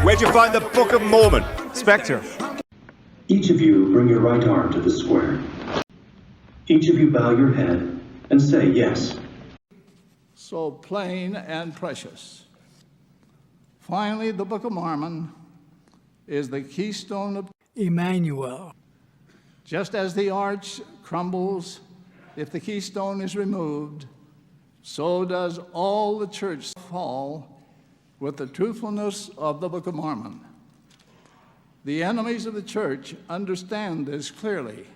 Where'd you find the Book of Mormon? Spectre. Each of you bring your right arm to the square. Each of you bow your head and say yes. So plain and precious. Finally, the Book of Mormon is the keystone of Emmanuel. Just as the arch crumbles if the keystone is removed, so does all the church fall with the truthfulness of the Book of Mormon. The enemies of the church understand this clearly.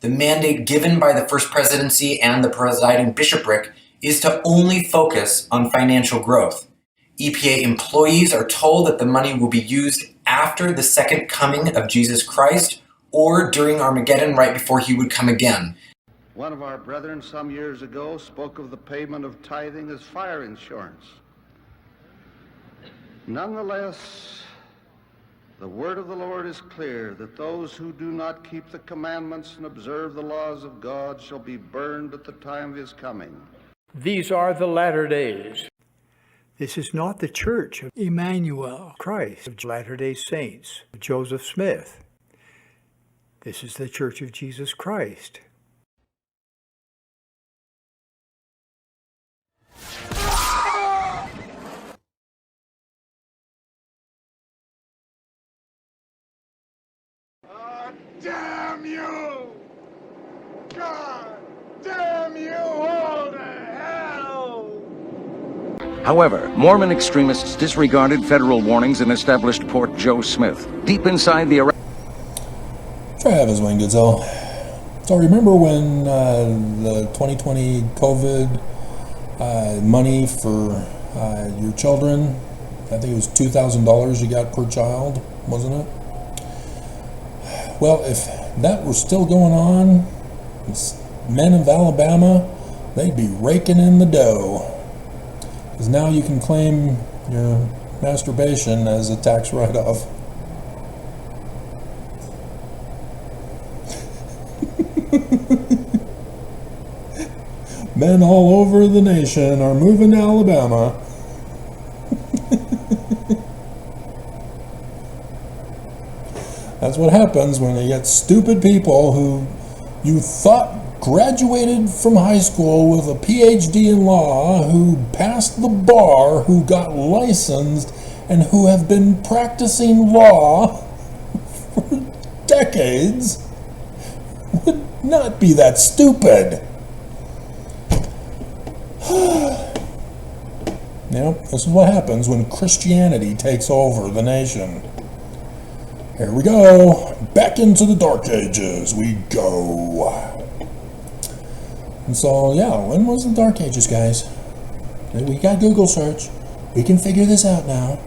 The mandate given by the First Presidency and the presiding bishopric is to only focus on financial growth. EPA employees are told that the money will be used after the second coming of Jesus Christ or during Armageddon right before he would come again. One of our brethren some years ago spoke of the payment of tithing as fire insurance. Nonetheless, the word of the Lord is clear that those who do not keep the commandments and observe the laws of God shall be burned at the time of his coming. These are the latter days. This is not the church of Emmanuel, Christ, of Latter-day Saints, of Joseph Smith. This is the church of Jesus Christ. Damn you! God damn you all to hell! However, Mormon extremists disregarded federal warnings and established Port Joe Smith, deep inside the Iraq. Travis Wayne Goodsell. So remember when the 2020 COVID money for your children, I think it was $2,000 you got per child, wasn't it? Well, if that were still going on, men of Alabama, they'd be raking in the dough. Because now you can claim your masturbation as a tax write-off. Men all over the nation are moving to Alabama. That's what happens when you get stupid people who you thought graduated from high school with a PhD in law, who passed the bar, who got licensed, and who have been practicing law for decades, would not be that stupid. Yep, this is what happens when Christianity takes over the nation. Here we go. Back into the Dark Ages we go. And so, yeah, when was the Dark Ages, guys? We got Google search. We can figure this out now.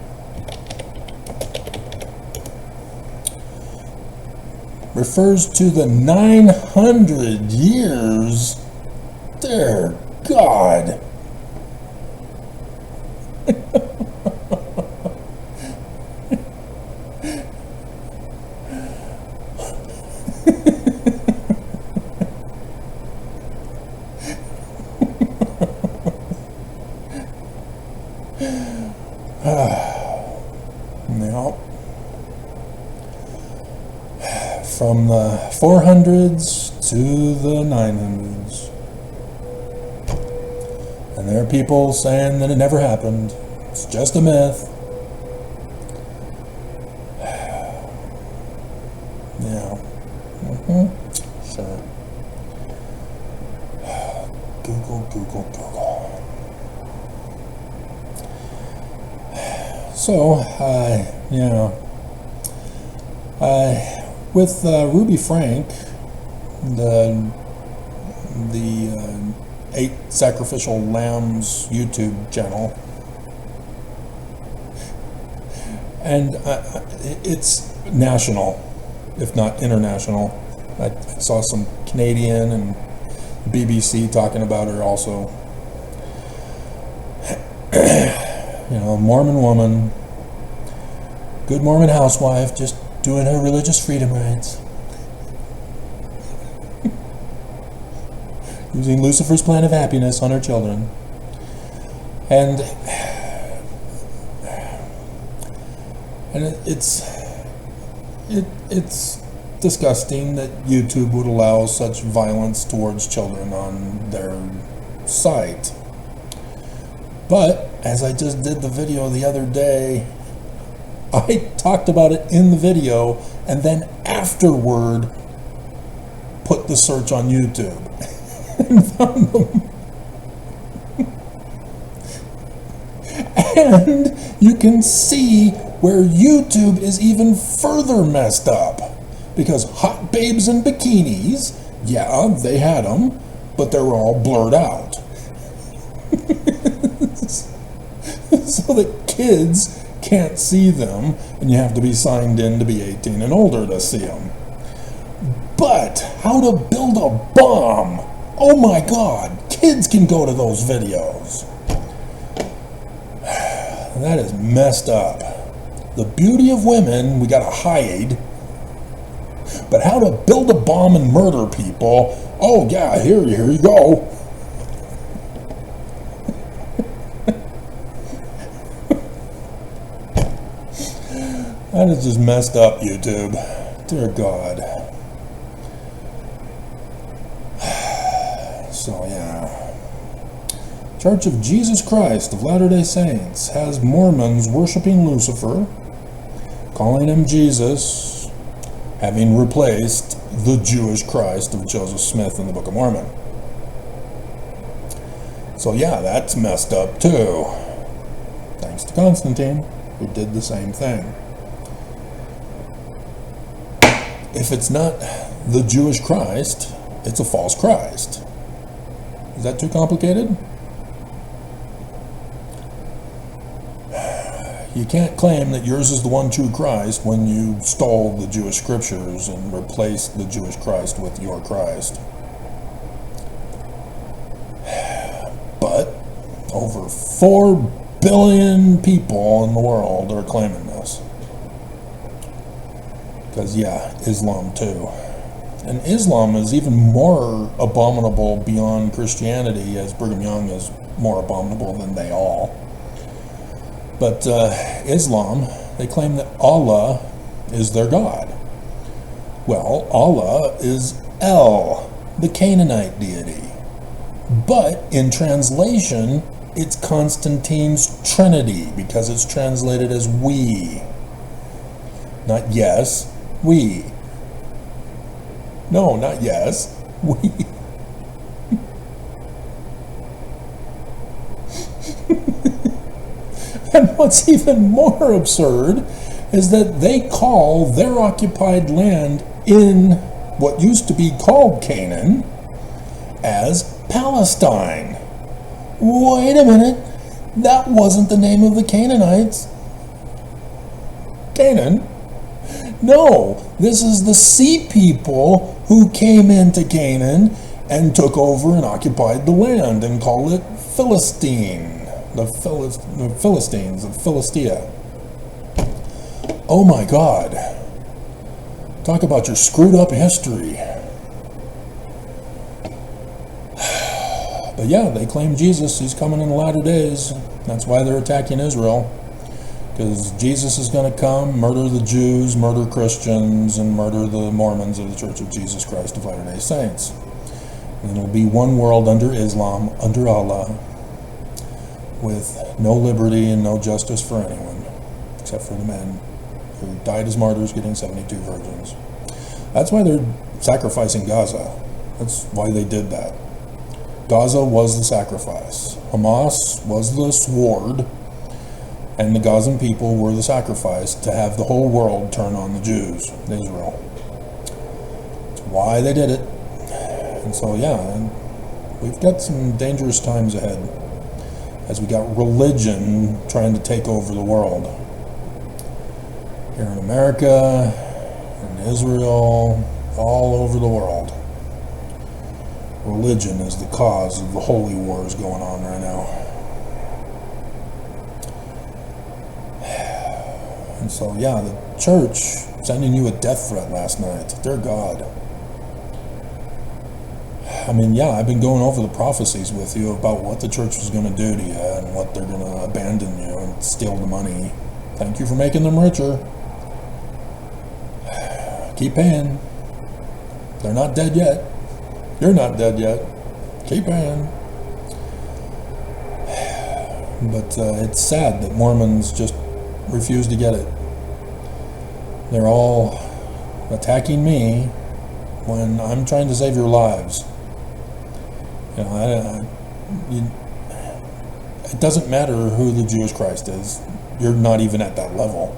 Refers to the 900 years. Dear God. Now, from the 400s to the 900s. And there are people saying that it never happened. It's just a myth. Yeah. Sure. Google. So, with Ruby Frank, the 8 Sacrificial Lambs YouTube channel, and it's national, if not international. I saw some Canadian and BBC talking about her also. Mormon woman, good Mormon housewife, just doing her religious freedom rights. Using Lucifer's plan of happiness on her children. And And it's disgusting that YouTube would allow such violence towards children on their site. But as I just did the video the other day, I talked about it in the video and then afterward put the search on YouTube and found them. And you can see where YouTube is even further messed up, because hot babes in bikinis, yeah, they had them, but they were all blurred out. So that kids can't see them, and you have to be signed in to be 18 and older to see them. But how to build a bomb? Oh my God, kids can go to those videos. That is messed up. The beauty of women, we gotta hide. But how to build a bomb and murder people? Oh yeah, here you go. That is just messed up, YouTube. Dear God. So yeah. Church of Jesus Christ of Latter-day Saints has Mormons worshiping Lucifer, calling him Jesus, having replaced the Jewish Christ of Joseph Smith in the Book of Mormon. So yeah, that's messed up too. Thanks to Constantine, who did the same thing. If it's not the Jewish Christ, it's a false Christ. Is that too complicated? You can't claim that yours is the one true Christ when you stole the Jewish scriptures and replaced the Jewish Christ with your Christ. But over 4 billion people in the world are claiming this. Because yeah, Islam too. And Islam is even more abominable beyond Christianity, as Brigham Young is more abominable than they all. But Islam, they claim that Allah is their God. Well, Allah is El, the Canaanite deity. But in translation, it's Constantine's Trinity, because it's translated as we. Not yes, we. No, not yes, we. And what's even more absurd is that they call their occupied land in what used to be called Canaan as Palestine. Wait a minute, that wasn't the name of the Canaanites. Canaan? No, this is the sea people who came into Canaan and took over and occupied the land and called it Philistine. The Philistines of Philistia. Oh my God. Talk about your screwed up history. But yeah, they claim Jesus, he's coming in the latter days. That's why they're attacking Israel. Because Jesus is going to come, murder the Jews, murder Christians, and murder the Mormons of the Church of Jesus Christ of Latter-day Saints. And it'll be one world under Islam, under Allah, with no liberty and no justice for anyone, except for the men who died as martyrs getting 72 virgins. That's why they're sacrificing Gaza. That's why they did that. Gaza was the sacrifice. Hamas was the sword, and the Gazan people were the sacrifice to have the whole world turn on the Jews, Israel. That's why they did it. And so yeah, we've got some dangerous times ahead, as we got religion trying to take over the world. Here in America, in Israel, all over the world. Religion is the cause of the holy wars going on right now. And so yeah, the church sending you a death threat last night. Dear God. I mean, yeah, I've been going over the prophecies with you about what the church was going to do to you and what they're going to abandon you and steal the money. Thank you for making them richer. Keep paying. They're not dead yet. You're not dead yet. Keep paying. But it's sad that Mormons just refuse to get it. They're all attacking me when I'm trying to save your lives. You know, it doesn't matter who the Jewish Christ is. You're not even at that level.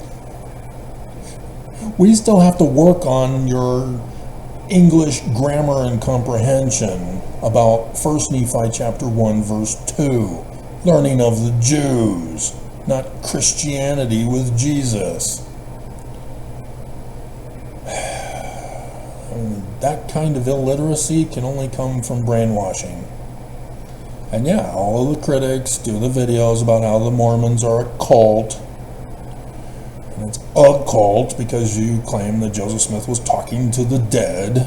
We still have to work on your English grammar and comprehension about 1 Nephi chapter 1 verse 2. Learning of the Jews, not Christianity with Jesus. That kind of illiteracy can only come from brainwashing. And yeah, all of the critics do the videos about how the Mormons are a cult. And it's a cult because you claim that Joseph Smith was talking to the dead.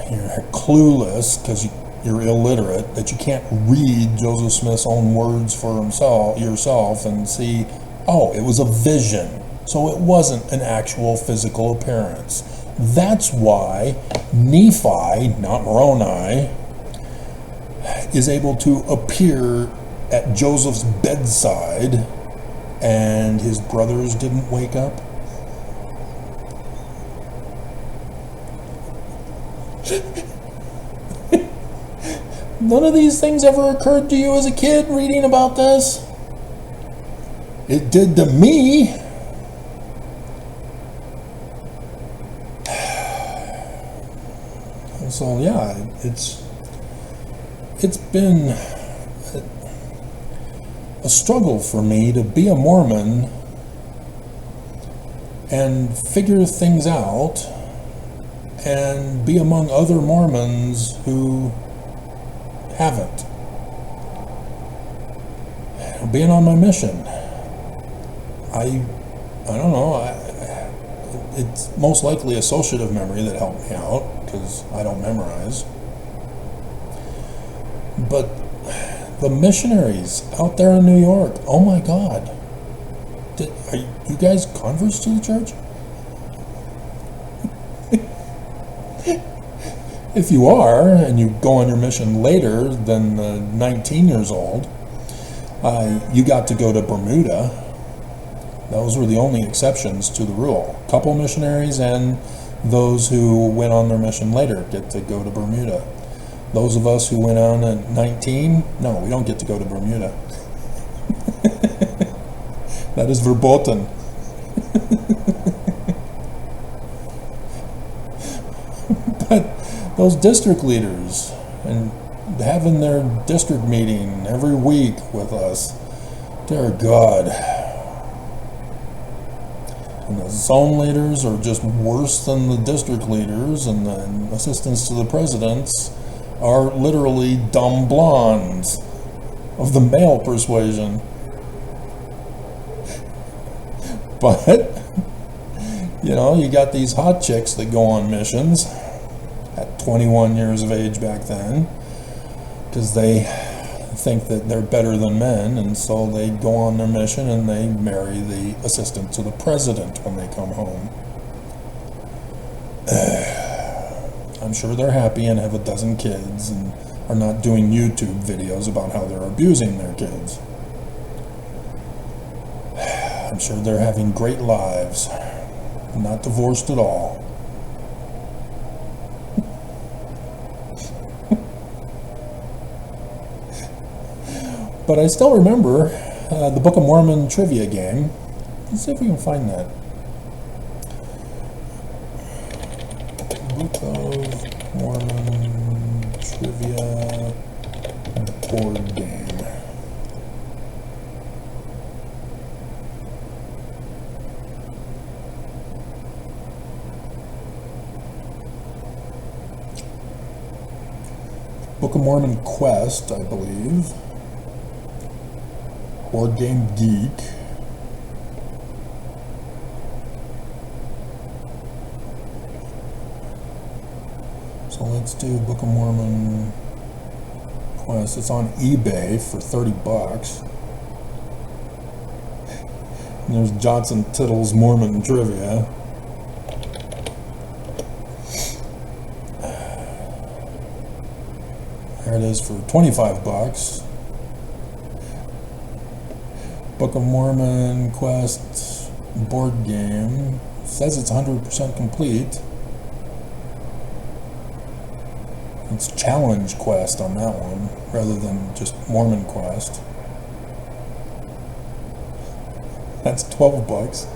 You're clueless because you're illiterate, that you can't read Joseph Smith's own words for yourself and see, oh, it was a vision. So it wasn't an actual physical appearance. That's why Nephi, not Moroni, is able to appear at Joseph's bedside and his brothers didn't wake up. None of these things ever occurred to you as a kid reading about this? It did to me. So yeah, it's been a struggle for me to be a Mormon and figure things out and be among other Mormons who haven't. Being on my mission, I don't know, it's most likely associative memory that helped me out because I don't memorize. But the missionaries out there in New York, oh my God, are you guys converts to the church? If you are, and you go on your mission later than 19 years old, you got to go to Bermuda. Those were the only exceptions to the rule. A couple missionaries and those who went on their mission later get to go to Bermuda. Those of us who went on at 19, no, we don't get to go to Bermuda. That is verboten. But those district leaders and having their district meeting every week with us, dear God. And the zone leaders are just worse than the district leaders, and the assistants to the presidents are literally dumb blondes of the male persuasion. But, you know, you got these hot chicks that go on missions at 21 years of age back then because they think that they're better than men, and so they go on their mission and they marry the assistant to the president when they come home. I'm sure they're happy and have a dozen kids and are not doing YouTube videos about how they're abusing their kids. I'm sure they're having great lives, not divorced at all. But I still remember the Book of Mormon trivia game. Let's see if we can find that. Book of Mormon trivia board game. Book of Mormon Quest, I believe. Board Game Geek. So let's do Book of Mormon Quest. It's on eBay for $30. There's Johnson Tittle's Mormon trivia. There it is for 25 bucks. Book of Mormon Quest board game. Says it's 100% complete. It's Challenge Quest on that one, rather than just Mormon Quest. That's 12 bucks.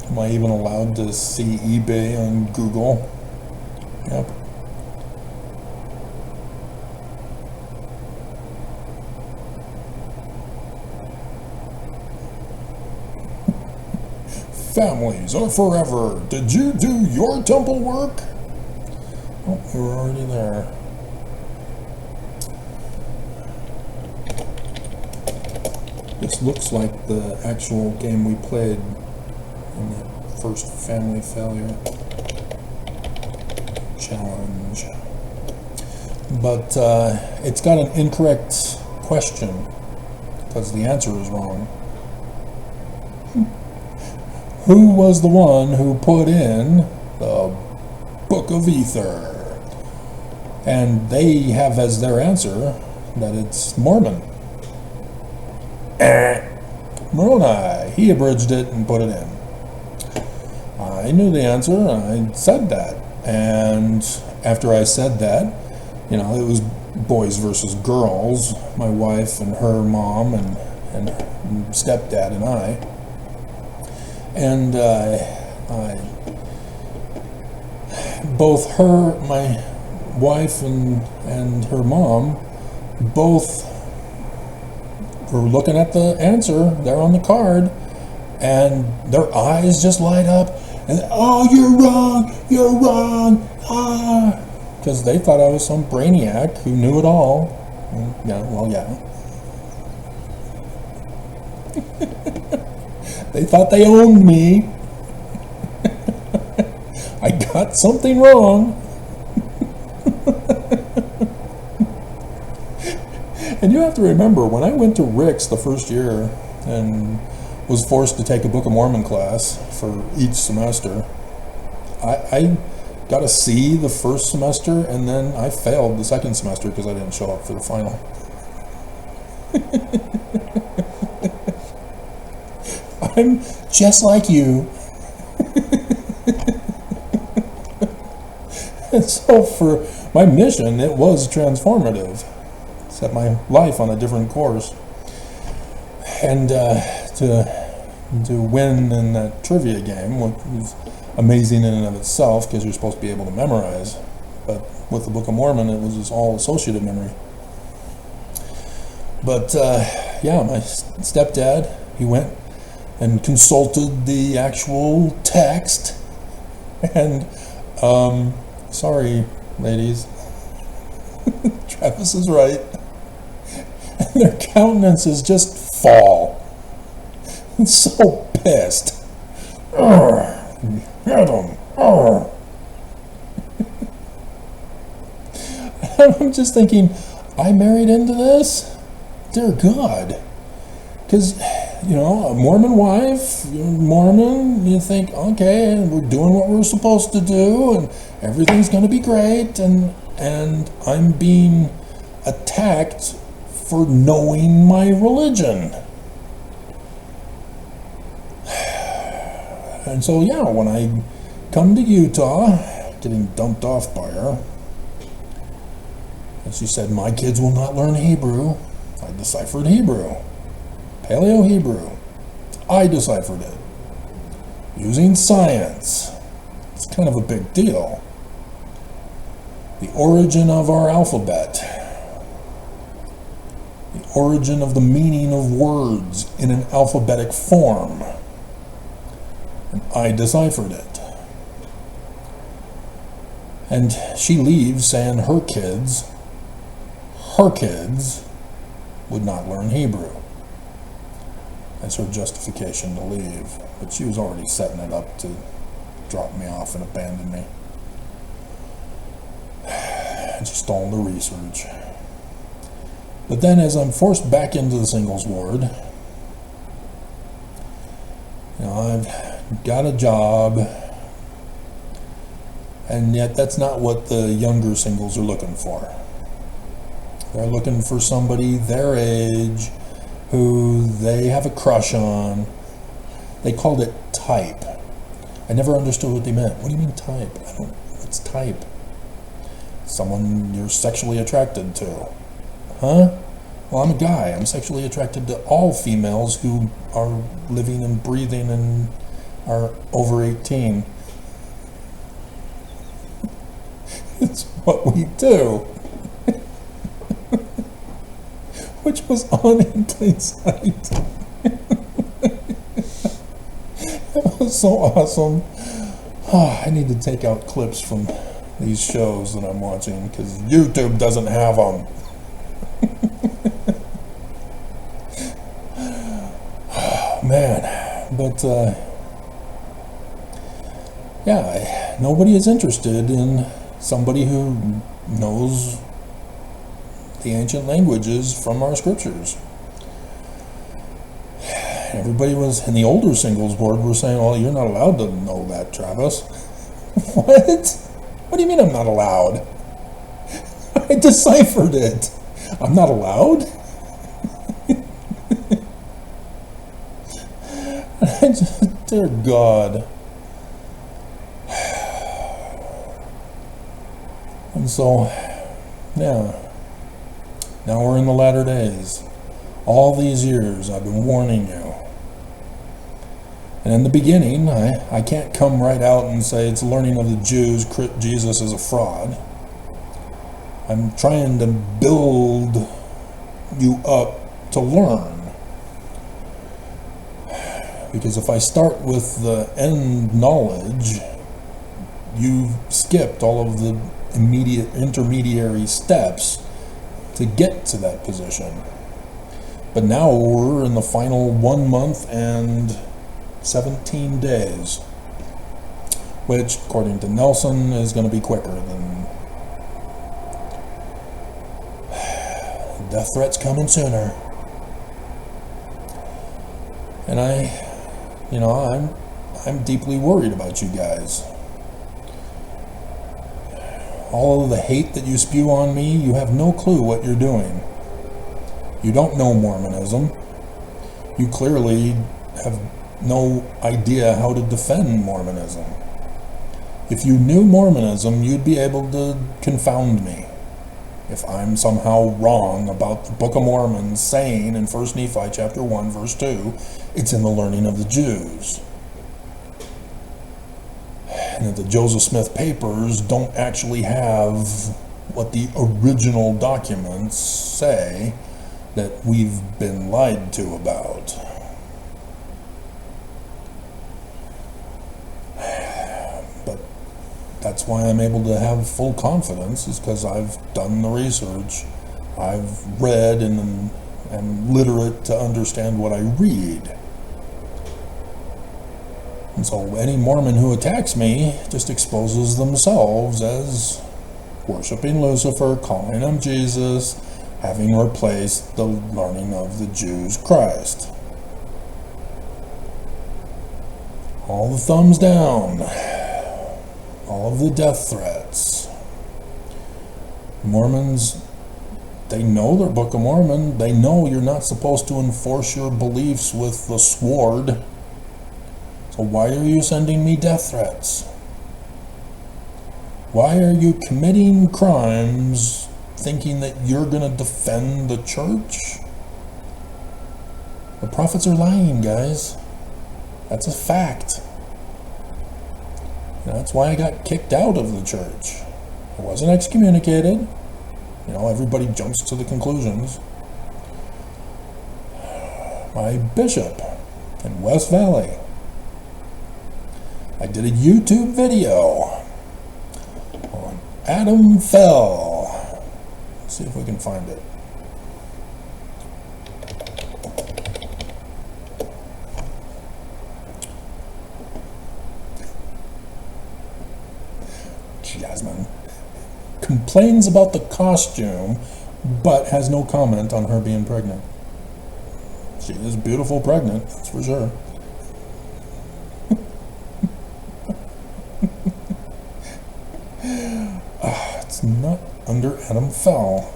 Am I even allowed to see eBay on Google? Yep. Families are forever. Did you do your temple work? Oh, we were already there. This looks like the actual game we played in the first family failure challenge. But it's got an incorrect question because the answer is wrong. Who was the one who put in the Book of Ether? And they have as their answer that it's Mormon. Moroni. He abridged it and put it in. I knew the answer, and I said that. And after I said that, you know, it was boys versus girls, my wife and her mom and stepdad and I. And both her, my wife and her mom, both were looking at the answer there on the card, and their eyes just light up, and oh, you're wrong, because they thought I was some brainiac who knew it all. And, yeah, well, yeah. They thought they owned me. I got something wrong. And you have to remember, when I went to Rick's the first year and was forced to take a Book of Mormon class for each semester, I got a C the first semester, and then I failed the second semester because I didn't show up for the final. I'm just like you. And so for my mission, it was transformative. Set my life on a different course. And to win in that trivia game, which was amazing in and of itself because you're supposed to be able to memorize. But with the Book of Mormon, it was just all associative memory. But yeah, my stepdad, he went and consulted the actual text, and sorry, ladies, Travis is right, and their countenances just fall. I'm so pissed. Get him. I'm just thinking, I married into this? Dear God. Because, you know, a Mormon wife, you're Mormon, you think, okay, we're doing what we're supposed to do, and everything's going to be great, and I'm being attacked for knowing my religion. And so, yeah, when I come to Utah, getting dumped off by her, and she said, my kids will not learn Hebrew, I deciphered Hebrew. Paleo-Hebrew. I deciphered it. Using science. It's kind of a big deal. The origin of our alphabet. The origin of the meaning of words in an alphabetic form. And I deciphered it. And she leaves saying her kids would not learn Hebrew. That's her justification to leave. But she was already setting it up to drop me off and abandon me. just all the research. But then as I'm forced back into the singles ward, I've got a job, and yet that's not what the younger singles are looking for. They're looking for somebody their age who they have a crush on. They called it type. I never understood what they meant. What do you mean type? What's type? Someone you're sexually attracted to. Huh? Well, I'm a guy. I'm sexually attracted to all females who are living and breathing and are over 18. It's what we do. Which was on in plain sight. It was so awesome. Oh, I need to take out clips from these shows that I'm watching because YouTube doesn't have them. Man, but yeah, nobody is interested in somebody who knows the ancient languages from our scriptures. Everybody was in the older singles board were saying, well, you're not allowed to know that, Travis. What? What do you mean I'm not allowed? I deciphered it. I'm not allowed? Dear God. And so, yeah. Now we're in the latter days. All these years I've been warning you. And in the beginning, I can't come right out and say it's learning of the Jews, Jesus is a fraud. I'm trying to build you up to learn. Because if I start with the end knowledge, you've skipped all of the immediate intermediary steps to get to that position. But now we're in the final 1 month and 17 days, which, according to Nelson, is going to be quicker than death threats coming sooner. And I'm deeply worried about you guys. All of the hate that you spew on me, you have no clue what you're doing. You don't know Mormonism. You clearly have no idea how to defend Mormonism. If you knew Mormonism, you'd be able to confound me. If I'm somehow wrong about the Book of Mormon saying in 1 Nephi chapter 1, verse 2, it's in the learning of the Jews. And that the Joseph Smith papers don't actually have what the original documents say that we've been lied to about. But that's why I'm able to have full confidence, is because I've done the research. I've read and am literate to understand what I read. And so any Mormon who attacks me just exposes themselves as worshiping Lucifer, calling him Jesus, having replaced the learning of the Jews Christ. All the thumbs down, all of the death threats. Mormons, they know their Book of Mormon. They know you're not supposed to enforce your beliefs with the sword. So why are you sending me death threats? Why are you committing crimes thinking that you're going to defend the church? The prophets are lying, guys. That's a fact. That's why I got kicked out of the church. I wasn't excommunicated. Everybody jumps to the conclusions. My bishop in West Valley, I did a YouTube video on Adam Fell. Let's see if we can find it. Jasmine. complains about the costume, but has no comment on her being pregnant. She is beautiful pregnant, that's for sure. It's not under Adam Fell.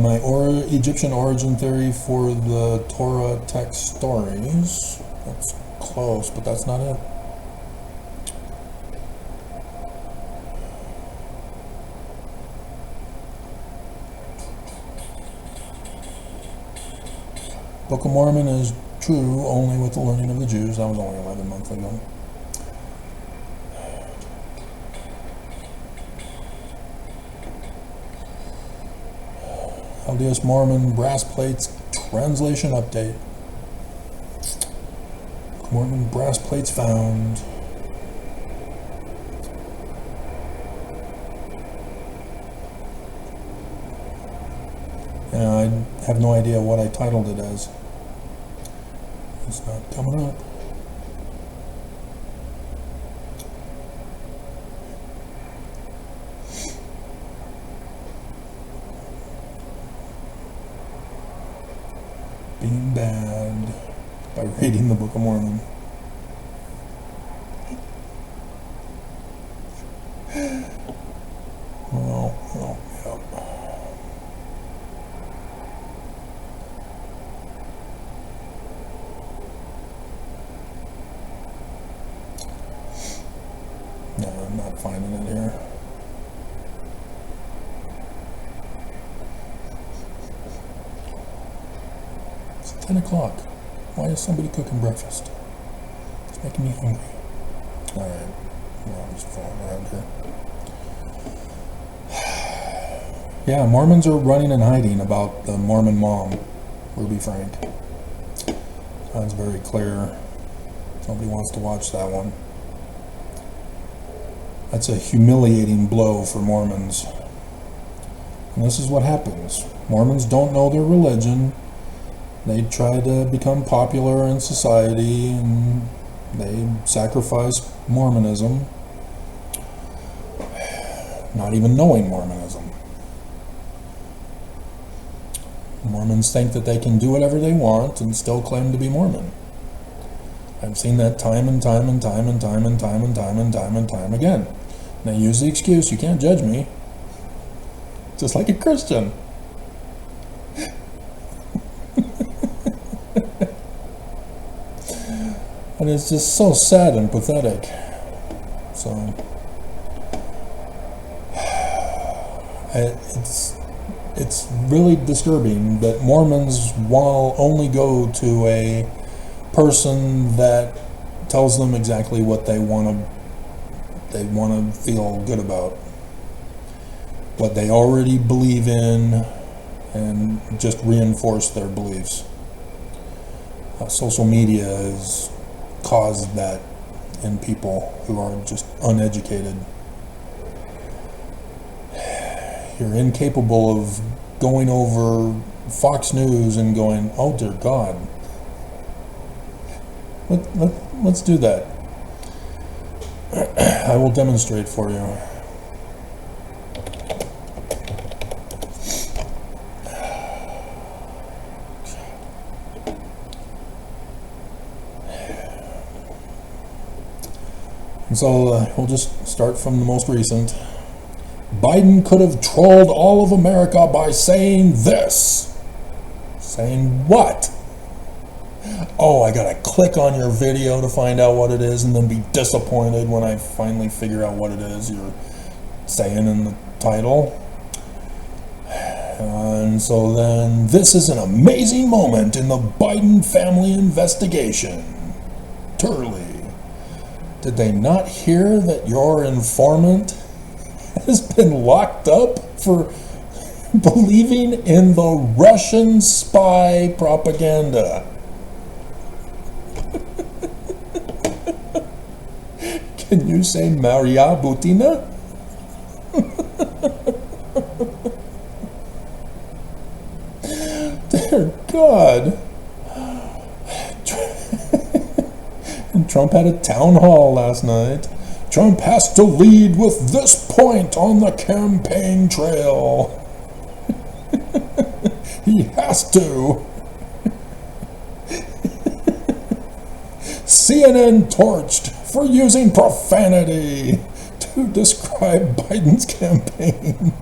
My Egyptian origin theory for the Torah text stories. That's close, but that's not it. Book of Mormon is true only with the learning of the Jews. That was only 11 months ago. LDS Mormon brass plates translation update. Mormon brass plates found. Yeah, I have no idea what I titled it as. It's not coming up. Being bad by reading the Book of Mormon. Well, yep. No, I'm not finding it here. It's 10 o'clock. Why is somebody cooking breakfast? It's making me hungry. Alright. Well, I'm just falling around here. Yeah, Mormons are running and hiding about the Mormon mom, Ruby Frank. Sounds very clear. Nobody wants to watch that one. That's a humiliating blow for Mormons. And this is what happens. Mormons don't know their religion. They try to become popular in society, and they sacrifice Mormonism, not even knowing Mormonism. Mormons think that they can do whatever they want and still claim to be Mormon. I've seen that time and time and time and time and time and time and time and time again. And they use the excuse, you can't judge me. Just like a Christian. And it's just so sad and pathetic. So it's really disturbing that Mormons will only go to a person that tells them exactly what they want to feel good about, what they already believe in, and just reinforce their beliefs. Social media has caused that in people who are just uneducated. You're incapable of going over Fox News and going, oh dear God. Let's do that. I will demonstrate for you. And so we'll just start from the most recent. Biden could have trolled all of America by saying this. Saying what? Oh, I gotta click on your video to find out what it is and then be disappointed when I finally figure out what it is you're saying in the title. And so then, this is an amazing moment in the Biden family investigation. Turley. Did they not hear that your informant has been locked up for believing in the Russian spy propaganda. Can you say Maria Butina? Dear God. And Trump had a town hall last night. Trump has to lead with this point on the campaign trail. He has to. CNN torched for using profanity to describe Biden's campaign.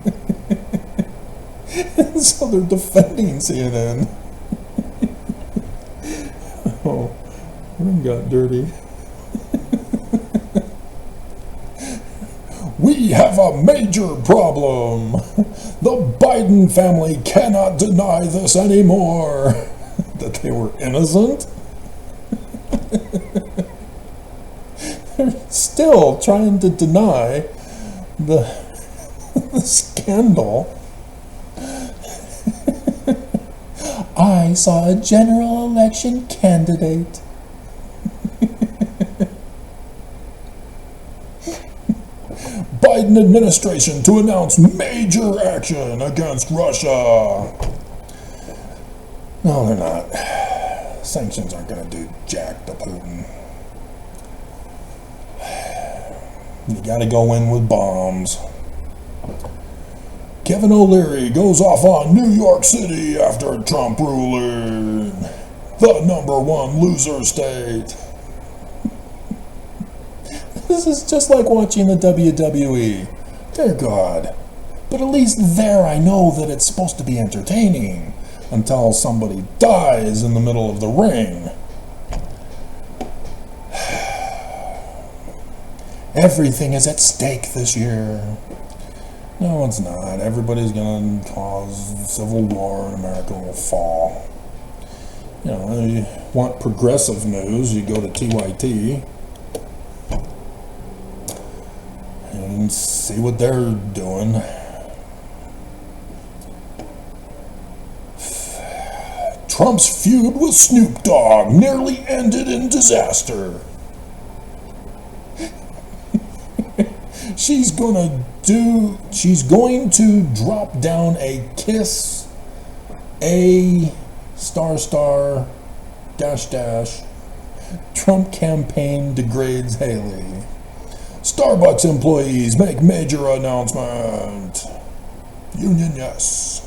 And so they're defending CNN. Oh, room got dirty. We have a major problem. The Biden family cannot deny this anymore. That they were innocent? They're still trying to deny the scandal. I saw a general election candidate. Biden administration to announce major action against Russia. No, they're not. Sanctions aren't going to do jack to Putin. You got to go in with bombs. Kevin O'Leary goes off on New York City after Trump ruling. The #1 loser state. This is just like watching the WWE. Dear God. But at least there I know that it's supposed to be entertaining until somebody dies in the middle of the ring. Everything is at stake this year. No, it's not. Everybody's going to cause civil war and America will fall. You know, you want progressive news, you go to TYT and see what they're doing. Trump's feud with Snoop Dogg nearly ended in disaster. She's going to drop down a kiss, a .. Trump campaign degrades Haley. Starbucks employees make major announcement. Union yes.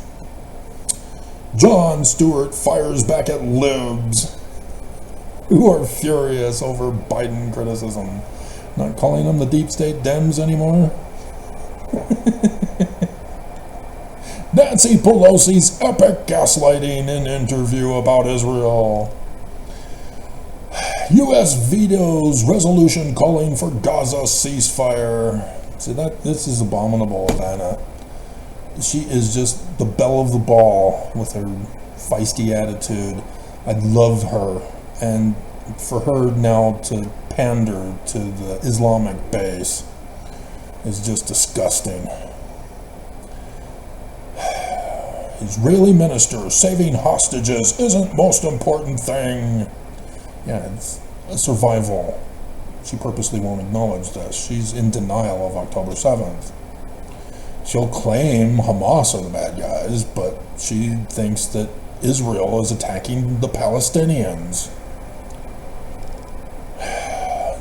Jon Stewart fires back at libs who are furious over Biden criticism. Not calling them the deep state Dems anymore. Nancy Pelosi's epic gaslighting in interview about Israel. U.S. vetoes resolution calling for Gaza ceasefire. See, this is abominable, Anna. She is just the belle of the ball with her feisty attitude. I love her. And for her now to pander to the Islamic base is just disgusting. Israeli minister saving hostages isn't most important thing. Yeah, it's a survival. She purposely won't acknowledge this. She's in denial of October 7th. She'll claim Hamas are the bad guys, but she thinks that Israel is attacking the Palestinians.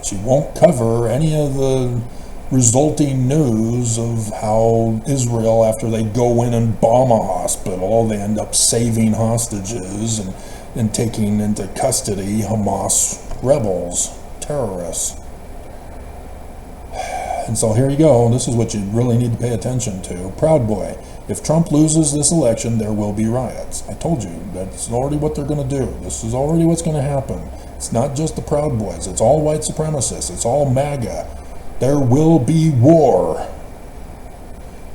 She won't cover any of the resulting news of how Israel, after they go in and bomb a hospital, they end up saving hostages and taking into custody Hamas rebels, terrorists. And so here you go. This is what you really need to pay attention to. Proud Boy. If Trump loses this election, there will be riots. I told you, that's already what they're going to do. This is already what's going to happen. It's not just the Proud Boys. It's all white supremacists. It's all MAGA. There will be war.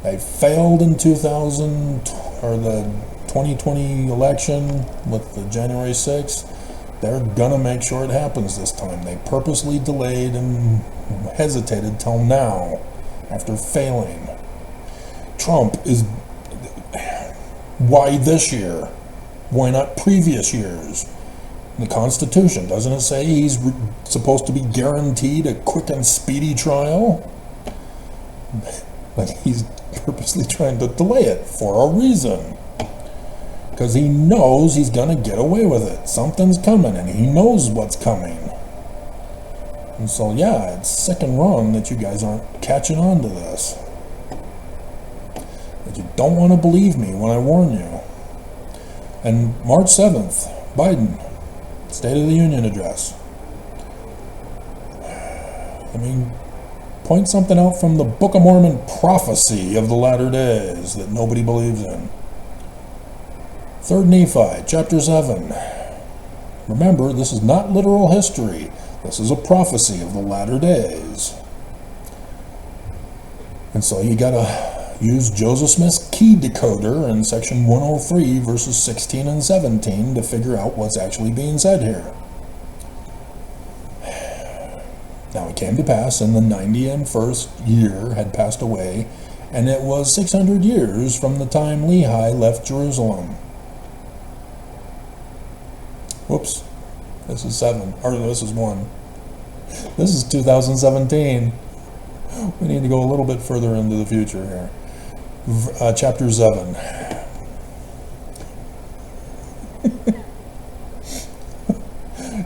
They failed in 2020 election with the January 6th. They're going to make sure it happens this time. They purposely delayed and hesitated till now after failing. Trump is... Why this year? Why not previous years? The Constitution, doesn't it say he's supposed to be guaranteed a quick and speedy trial? But he's purposely trying to delay it for a reason. Because he knows he's going to get away with it. Something's coming, and he knows what's coming. And so, yeah, it's sick and wrong that you guys aren't catching on to this. That you don't want to believe me when I warn you. And March 7th, Biden, State of the Union address. I mean, point something out from the Book of Mormon prophecy of the latter days that nobody believes in. 3rd Nephi, chapter 7. Remember, this is not literal history. This is a prophecy of the latter days. And so you gotta use Joseph Smith's key decoder in section 103, verses 16 and 17 to figure out what's actually being said here. Now it came to pass in the 91st year had passed away, and it was 600 years from the time Lehi left Jerusalem. Whoops, this is 7, or this is 1. This is 2017. We need to go a little bit further into the future here. Chapter 7.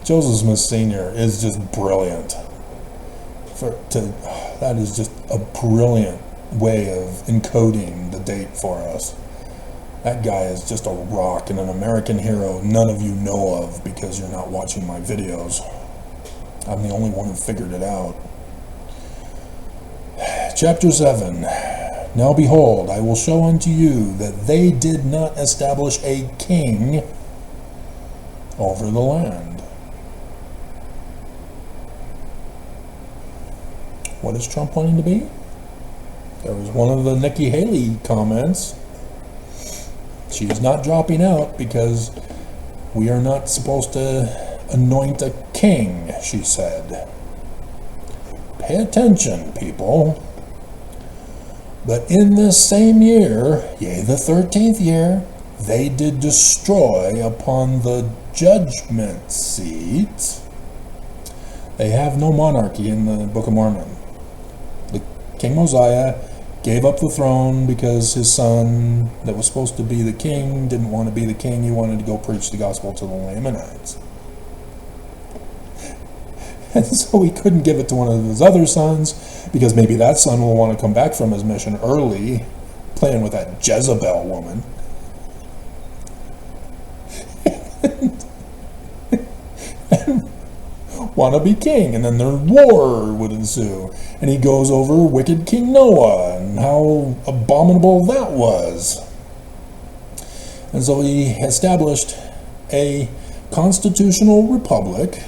Joseph Smith Sr. is just brilliant. That is just a brilliant way of encoding the date for us. That guy is just a rock and an American hero none of you know of because you're not watching my videos. I'm the only one who figured it out. Chapter 7. Now behold, I will show unto you that they did not establish a king over the land. What is Trump wanting to be? There was one of the Nikki Haley comments. She's not dropping out because we are not supposed to anoint a king, she said. Pay attention, people. But in this same year, yea, the 13th year, they did destroy upon the judgment seat. They have no monarchy in the Book of Mormon. The King Mosiah gave up the throne because his son that was supposed to be the king didn't want to be the king. He wanted to go preach the gospel to the Lamanites. And so he couldn't give it to one of his other sons because maybe that son will want to come back from his mission early, playing with that Jezebel woman. Want to be king, and then their war would ensue. And he goes over wicked King Noah and how abominable that was. And so he established a constitutional republic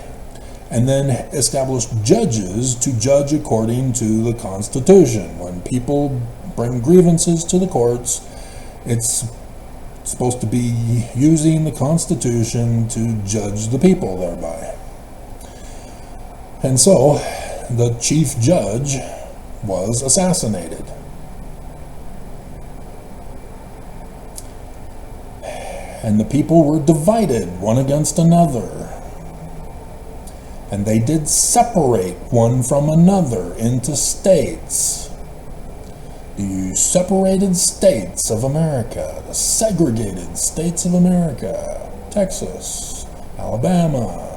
and then established judges to judge according to the Constitution. When people bring grievances to the courts, it's supposed to be using the Constitution to judge the people thereby. And so, the chief judge was assassinated. And the people were divided one against another. And they did separate one from another into states. The separated states of America, the segregated states of America, Texas, Alabama,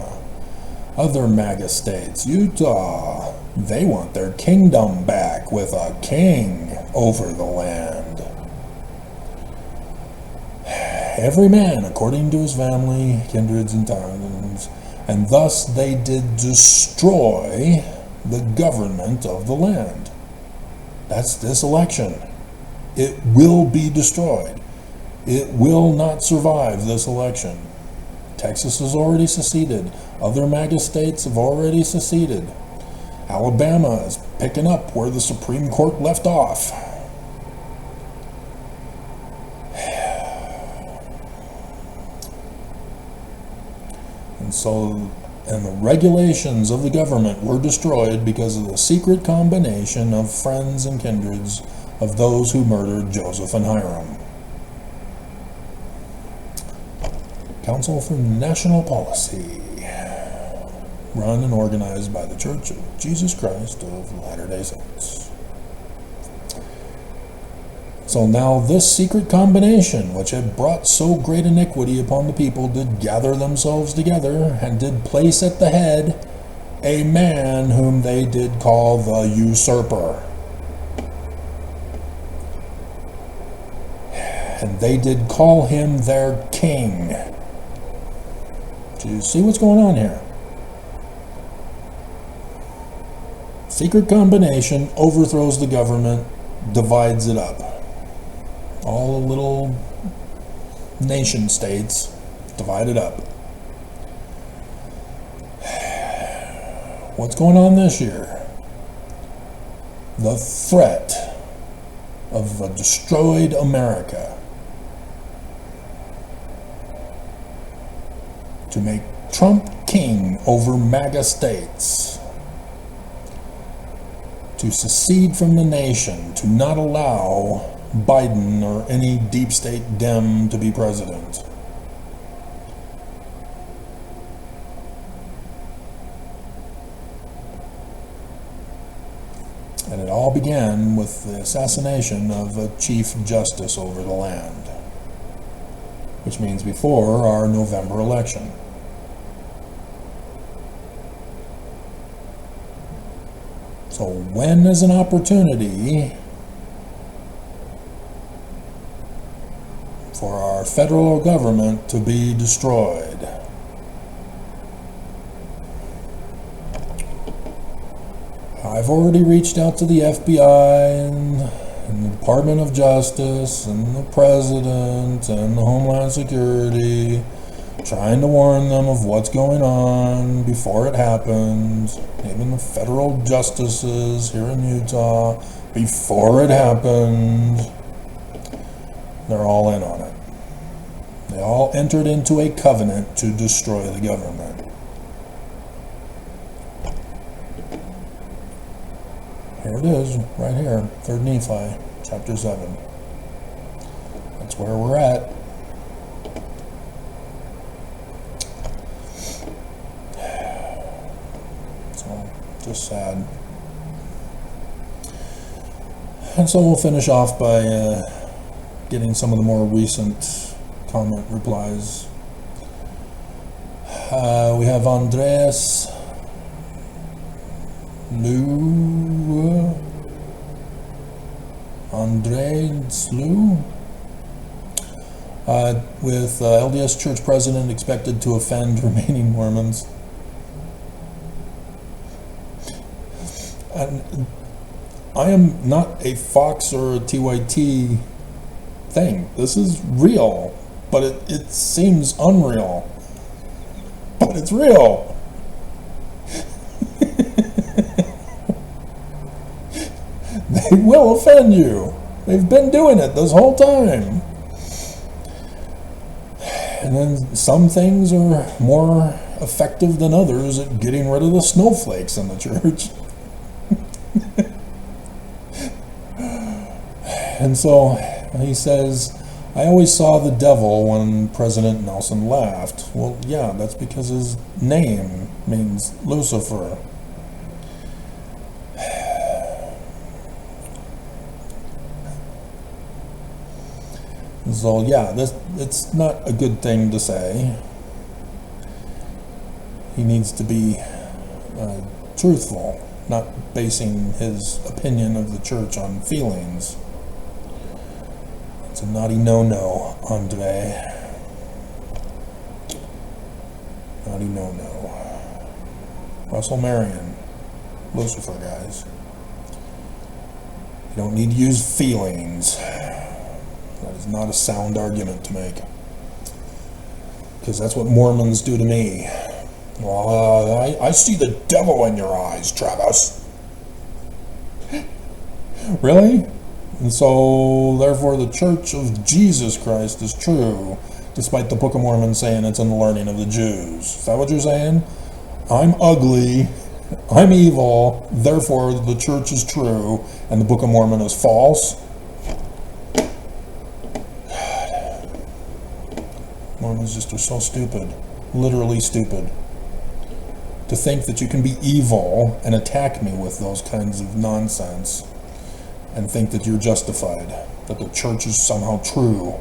other MAGA states, Utah, they want their kingdom back with a king over the land. Every man according to his family, kindreds, and tongues, and thus they did destroy the government of the land. That's this election. It will be destroyed. It will not survive this election. Texas has already seceded. Other MAGA states have already seceded. Alabama is picking up where the Supreme Court left off. And the regulations of the government were destroyed because of the secret combination of friends and kindreds of those who murdered Joseph and Hiram. Council for National Policy, run and organized by the Church of Jesus Christ of Latter-day Saints. So now this secret combination, which had brought so great iniquity upon the people, did gather themselves together, and did place at the head a man whom they did call the usurper. And they did call him their king. Do you see what's going on here? Secret combination overthrows the government, divides it up. All the little nation states divided up. What's going on this year? The threat of a destroyed America to make Trump king over MAGA states, to secede from the nation, to not allow Biden or any deep state Dem to be president. And it all began with the assassination of a chief justice over the land, which means before our November election. So when is an opportunity for our federal government to be destroyed? I've already reached out to the FBI and the Department of Justice and the President and the Homeland Security, trying to warn them of what's going on before it happens. Even the federal justices here in Utah, before it happened. They're all in on it. They all entered into a covenant to destroy the government. Here it is, right here, 3rd Nephi, chapter 7. That's where we're at. So, just sad. And so we'll finish off by getting some of the more recent comment replies. We have Andreas Lou, Andre Slew, with LDS Church President expected to offend remaining Mormons. And I am not a Fox or a TYT thing. This is real, but it seems unreal. But it's real. They will offend you. They've been doing it this whole time. And then some things are more effective than others at getting rid of the snowflakes in the church. And so he says, I always saw the devil when President Nelson laughed. Well, yeah, that's because his name means Lucifer. So yeah, it's not a good thing to say. He needs to be truthful, not basing his opinion of the church on feelings. It's a naughty no-no, Andre. Naughty no-no. Russell Marion, Lucifer, guys. You don't need to use feelings. That is not a sound argument to make. Because that's what Mormons do to me. Well, I see the devil in your eyes, Travis. Really? And so, therefore, the Church of Jesus Christ is true, despite the Book of Mormon saying it's in the learning of the Jews. Is that what you're saying? I'm ugly, I'm evil, therefore the church is true, and the Book of Mormon is false? Mormons just are so stupid, literally stupid. To think that you can be evil and attack me with those kinds of nonsense and think that you're justified, that the church is somehow true.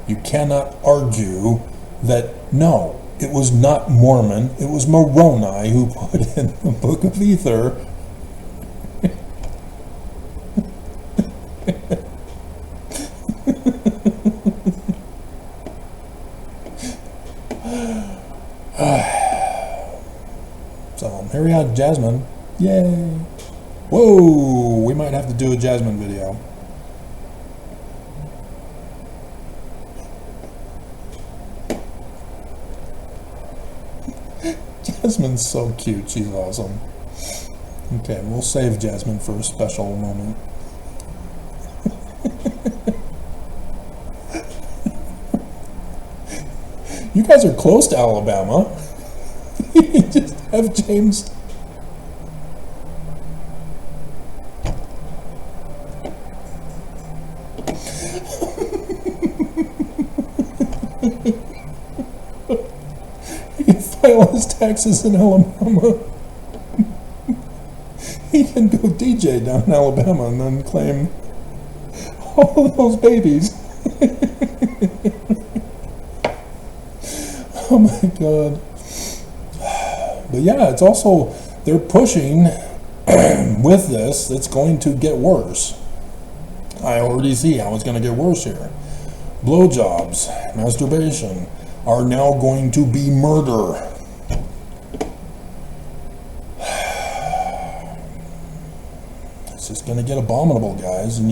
You cannot argue that, no, it was not Mormon, it was Moroni who put in the Book of Ether. So, here we are, Jasmine. Yay! Whoa! We might have to do a Jasmine video. Jasmine's so cute. She's awesome. Okay, we'll save Jasmine for a special moment. You guys are close to Alabama. You just have James. He can file his taxes in Alabama. He can go DJ down in Alabama and then claim all of those babies. Oh my God. But yeah, it's also, they're pushing with this, it's going to get worse. I already see how it's going to get worse here. Blowjobs, masturbation are now going to be murder. It's just going to get abominable, guys, and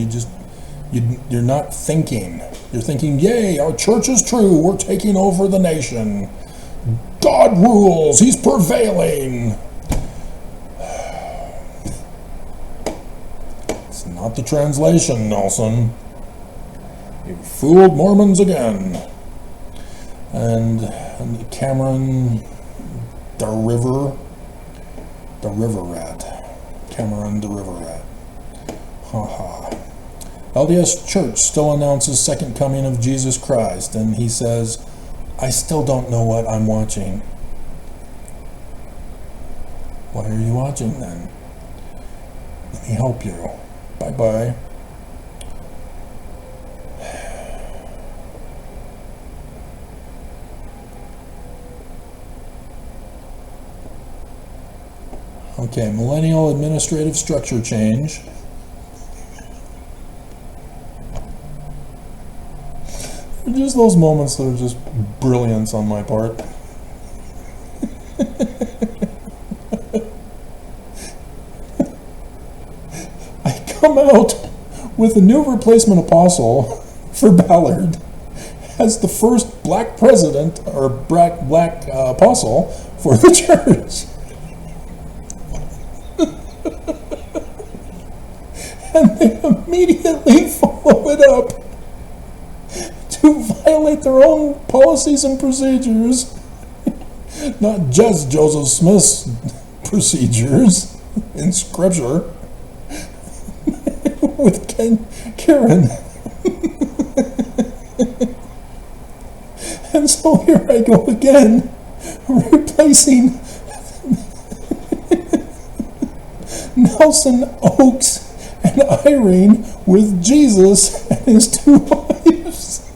you're not thinking. You're thinking, yay, our church is true, we're taking over the nation. God rules, he's prevailing. It's not the translation, Nelson. You fooled Mormons again. And Cameron, the river rat. Cameron the river rat. Haha. LDS Church still announces second coming of Jesus Christ, and he says, I still don't know what I'm watching. What are you watching then? Let me help you. Bye-bye. Okay, millennial administrative structure change. Just those moments that are just brilliance on my part. I come out with a new replacement apostle for Ballard as the first black president or black apostle for the church. And they immediately follow it up to violate their own policies and procedures, not just Joseph Smith's procedures in Scripture, with Karen. And so here I go again, replacing Nelson, Oaks, and Irene with Jesus and his two wives.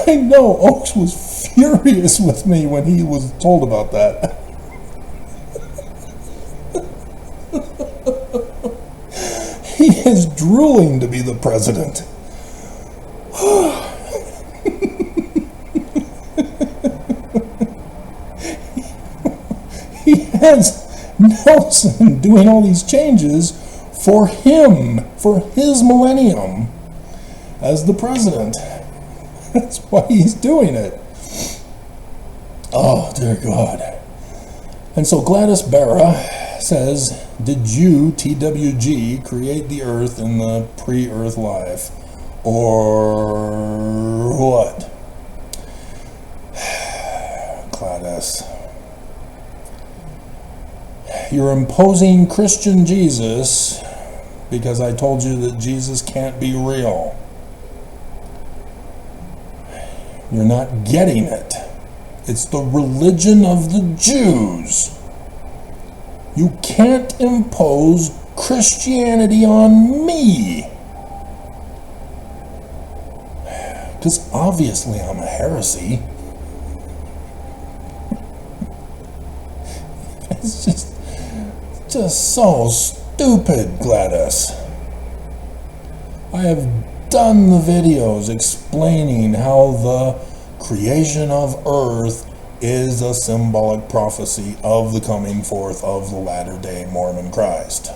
I know Oaks was furious with me when he was told about that. He is drooling to be the president. He has Nelson doing all these changes for him, for his millennium as the president. That's why he's doing it. Oh, dear God. And so Gladys Barra says, did you, TWG, create the earth in the pre-earth life? Or what? Gladys. You're imposing Christian Jesus because I told you that Jesus can't be real. You're not getting it. It's the religion of the Jews. You can't impose Christianity on me. Because obviously I'm a heresy. It's just so stupid, Gladys. I have done the videos explaining how the creation of earth is a symbolic prophecy of the coming forth of the latter-day Mormon Christ.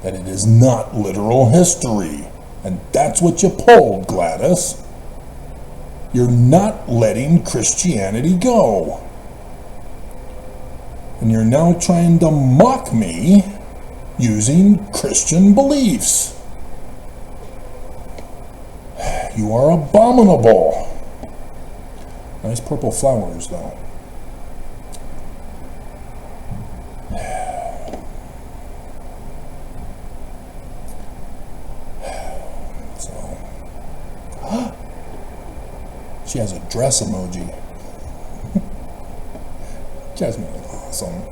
That it is not literal history. And that's what you pulled, Gladys. You're not letting Christianity go. And you're now trying to mock me using Christian beliefs. You are abominable. Nice purple flowers, though. So, she has a dress emoji. Jasmine is awesome.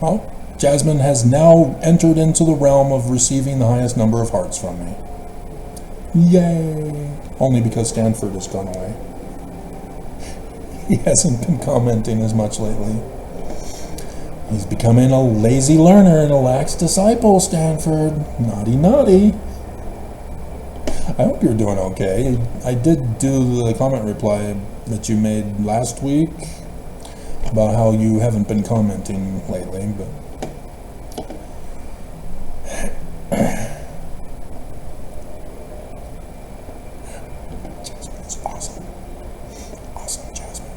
Well, Jasmine has now entered into the realm of receiving the highest number of hearts from me. Yay! Only because Stanford has gone away. He hasn't been commenting as much lately. He's becoming a lazy learner and a lax disciple, Stanford. Naughty, naughty. I hope you're doing okay. I did do the comment reply that you made last week about how you haven't been commenting lately, but Jasmine is awesome. Awesome, Jasmine.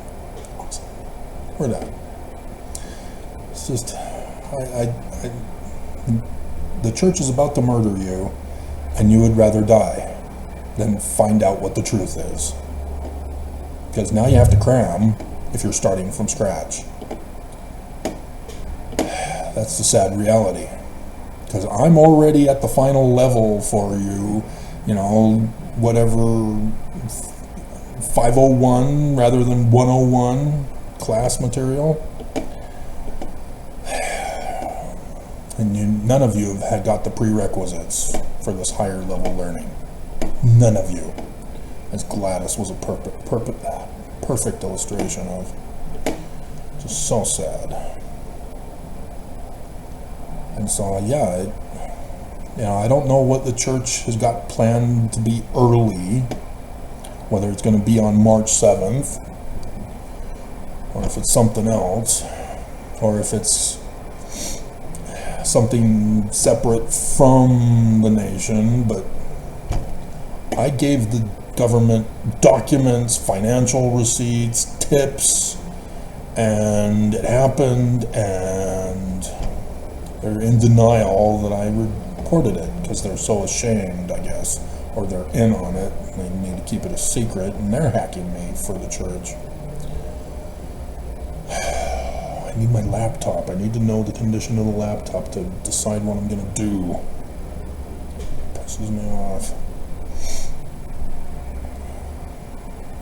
Awesome. We're done. It's just, the church is about to murder you, and you would rather die than find out what the truth is. Because now you have to cram if you're starting from scratch. That's the sad reality. Because I'm already at the final level for you, you know, whatever 501 rather than 101 class material. And none of you have got the prerequisites for this higher level learning. None of you. As Gladys was a perfect illustration of. Just so sad. And so, yeah, I don't know what the church has got planned to be early, whether it's going to be on March 7th, or if it's something else, or if it's something separate from the nation, but I gave the government documents, financial receipts, tips, and it happened, and they're in denial that I reported it because they're so ashamed, I guess, or they're in on it. They need to keep it a secret, and they're hacking me for the church. I need my laptop. I need to know the condition of the laptop to decide what I'm going to do. Pisses me off.